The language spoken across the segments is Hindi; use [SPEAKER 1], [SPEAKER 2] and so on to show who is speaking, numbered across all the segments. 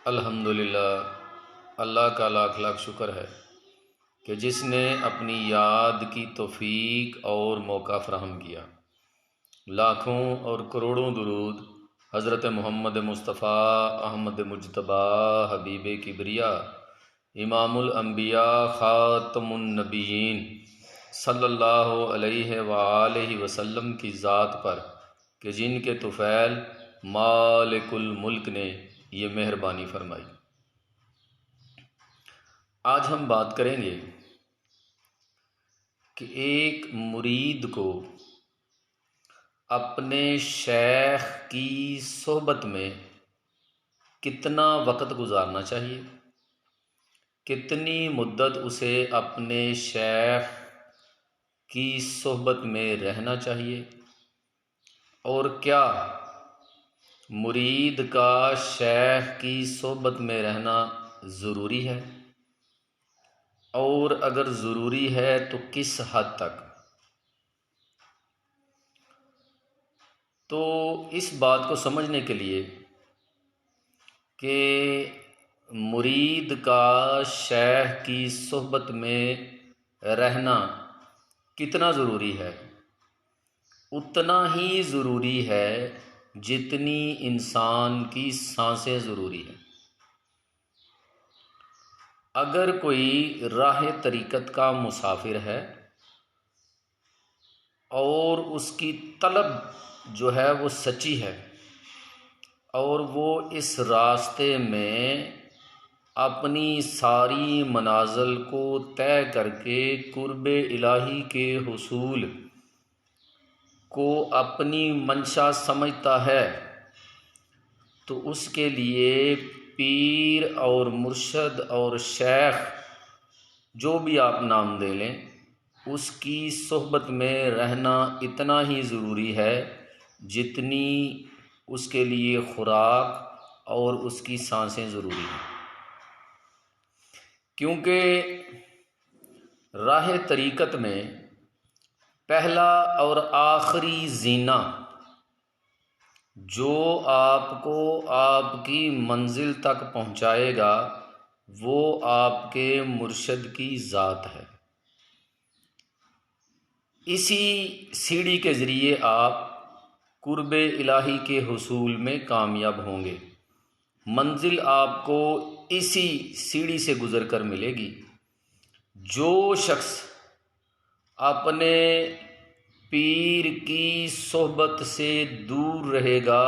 [SPEAKER 1] अल्हम्दुलिल्लाह, अल्लाह का लाख लाख शुक्र है कि जिसने अपनी याद की तौफीक और मौका फ़राहम किया। लाखों और करोड़ों दुरूद हज़रत मोहम्मद मुस्तफ़ा अहमद मुज्तबा हबीब किबरिया इमामुल अम्बिया ख़ातमुन नबिय्यीन सल्लल्लाहु अलैहि वआलिहि वसल्लम की ज़ात पर कि जिनके तुफ़ैल मालिकुल मुल्क ने ये मेहरबानी फरमाई। आज हम बात करेंगे कि एक मुरीद को अपने शेख की सोहबत में कितना वक़्त गुजारना चाहिए, कितनी मुद्दत उसे अपने शेख की सोहबत में रहना चाहिए और क्या मुरीद का शेख की सोहबत में रहना ज़रूरी है और अगर ज़रूरी है तो किस हद तक। तो इस बात को समझने के लिए कि मुरीद का शेख की सोहबत में रहना कितना ज़रूरी है, उतना ही ज़रूरी है जितनी इंसान की सांसें ज़रूरी हैं। अगर कोई राह तरीक़त का मुसाफिर है और उसकी तलब जो है वो सच्ची है और वो इस रास्ते में अपनी सारी मनाज़िल को तय करके कुर्बे इलाही के हुसूल को अपनी मंशा समझता है, तो उसके लिए पीर और मुर्शद और शेख जो भी आप नाम दे लें, उसकी सोहबत में रहना इतना ही ज़रूरी है जितनी उसके लिए खुराक और उसकी सांसें ज़रूरी हैं। क्योंकि राह तरीक़त में पहला और आखिरी ज़ीना जो आपको आपकी मंजिल तक पहुंचाएगा वो आपके मुर्शद की ज़ात है। इसी सीढ़ी के ज़रिए आप कुर्बे इलाही के हुसूल में कामयाब होंगे। मंजिल आपको इसी सीढ़ी से गुज़र कर मिलेगी। जो शख्स अपने पीर की सोहबत से दूर रहेगा,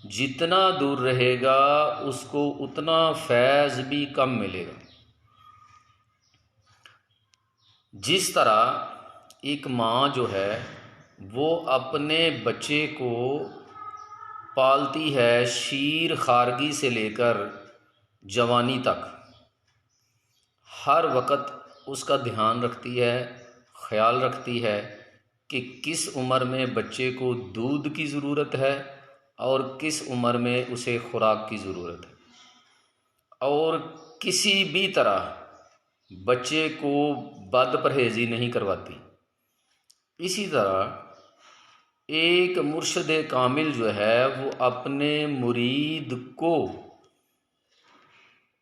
[SPEAKER 1] जितना दूर रहेगा उसको उतना फैज़ भी कम मिलेगा। जिस तरह एक माँ जो है वो अपने बच्चे को पालती है शीर खारगी से लेकर जवानी तक, हर वक़्त उसका ध्यान रखती है, ख़याल रखती है कि किस उम्र में बच्चे को दूध की ज़रूरत है और किस उम्र में उसे खुराक की ज़रूरत है, और किसी भी तरह बच्चे को बद परहेज़ी नहीं करवाती। इसी तरह एक मुर्शद कामिल जो है वो अपने मुरीद को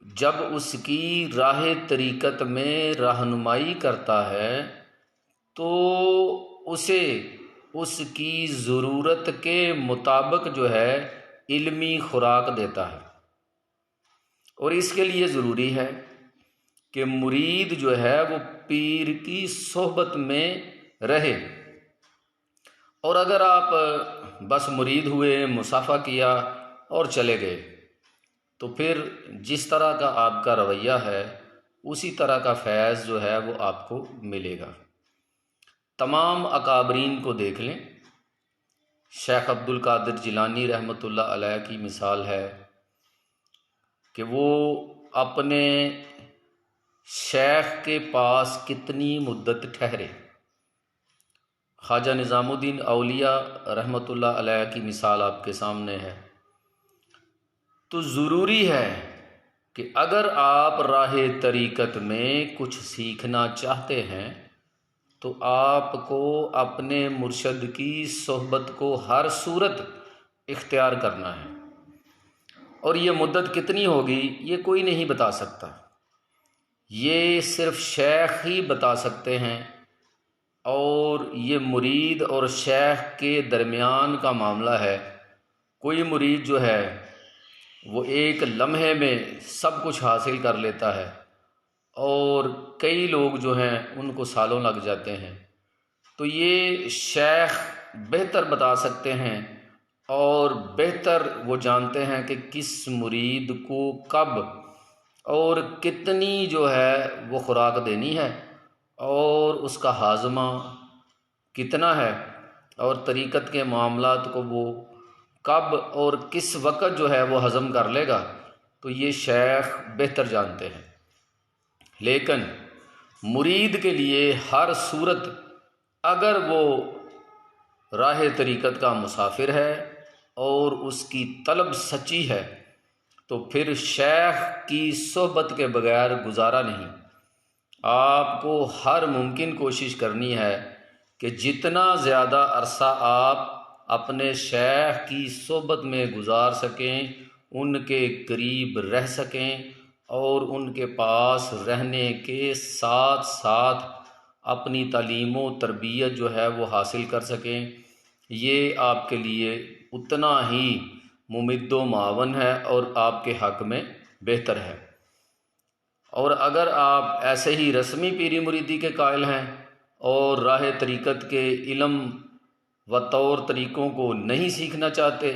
[SPEAKER 1] जब उसकी राह तरीक़त में रहनुमाई करता है तो उसे उसकी ज़रूरत के मुताबिक जो है इल्मी खुराक देता है। और इसके लिए ज़रूरी है कि मुरीद जो है वो पीर की सोहबत में रहे। और अगर आप बस मुरीद हुए, मुसाफ़ा किया और चले गए, तो फिर जिस तरह का आपका रवैया है उसी तरह का फैज़ जो है वो आपको मिलेगा। तमाम अकाबरीन को देख लें। शेख अब्दुल कादिर जिलानी रहमतुल्लाह अलैह की मिसाल है कि वो अपने शेख के पास कितनी मुद्दत ठहरे। ख्वाजा निज़ामुद्दीन औलिया रहमतुल्लाह अलैह की मिसाल आपके सामने है। तो ज़रूरी है कि अगर आप राह तरीक़त में कुछ सीखना चाहते हैं तो आपको अपने मुर्शद की सोहबत को हर सूरत इख्तियार करना है और ये मुद्दत कितनी होगी ये कोई नहीं बता सकता, ये सिर्फ शेख ही बता सकते हैं। और ये मुरीद और शेख के दरमियान का मामला है। कोई मुरीद जो है वो एक लम्हे में सब कुछ हासिल कर लेता है और कई लोग जो हैं उनको सालों लग जाते हैं। तो ये शेख बेहतर बता सकते हैं और बेहतर वो जानते हैं कि किस मुरीद को कब और कितनी जो है वो खुराक देनी है और उसका हाजमा कितना है और तरीक़त के मामलात को वो कब और किस वक़्त जो है वो हज़म कर लेगा, तो ये शेख बेहतर जानते हैं। लेकिन मुरीद के लिए हर सूरत अगर वो राह तरीक़त का मुसाफिर है और उसकी तलब सच्ची है तो फिर शेख की सोहबत के बगैर गुजारा नहीं। आपको हर मुमकिन कोशिश करनी है कि जितना ज़्यादा अरसा आप अपने शेख की सोहबत में गुजार सकें, उनके करीब रह सकें और उनके पास रहने के साथ साथ अपनी तालीम व तरबियत जो है वो हासिल कर सकें, ये आपके लिए उतना ही मुमिद्दो मावन है और आपके हक़ में बेहतर है। और अगर आप ऐसे ही रस्मी पीरी मुरीदी के कायल हैं और राह तरीक़त के इल्म व तौर तरीक़ों को नहीं सीखना चाहते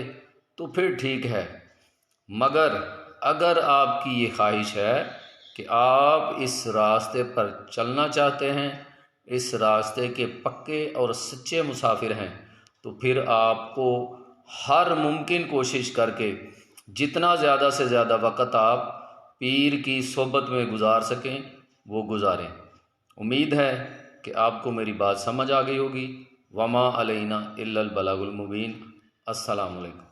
[SPEAKER 1] तो फिर ठीक है, मगर अगर आपकी ये ख्वाहिश है कि आप इस रास्ते पर चलना चाहते हैं, इस रास्ते के पक्के और सच्चे मुसाफिर हैं, तो फिर आपको हर मुमकिन कोशिश करके जितना ज़्यादा से ज़्यादा वक़्त आप पीर की सोहबत में गुजार सकें वो गुजारें। उम्मीद है कि आपको मेरी बात समझ आ गई होगी। वमा अलैना इल्लल बलागुल मुबीन। अस्सलामु अलैकुम।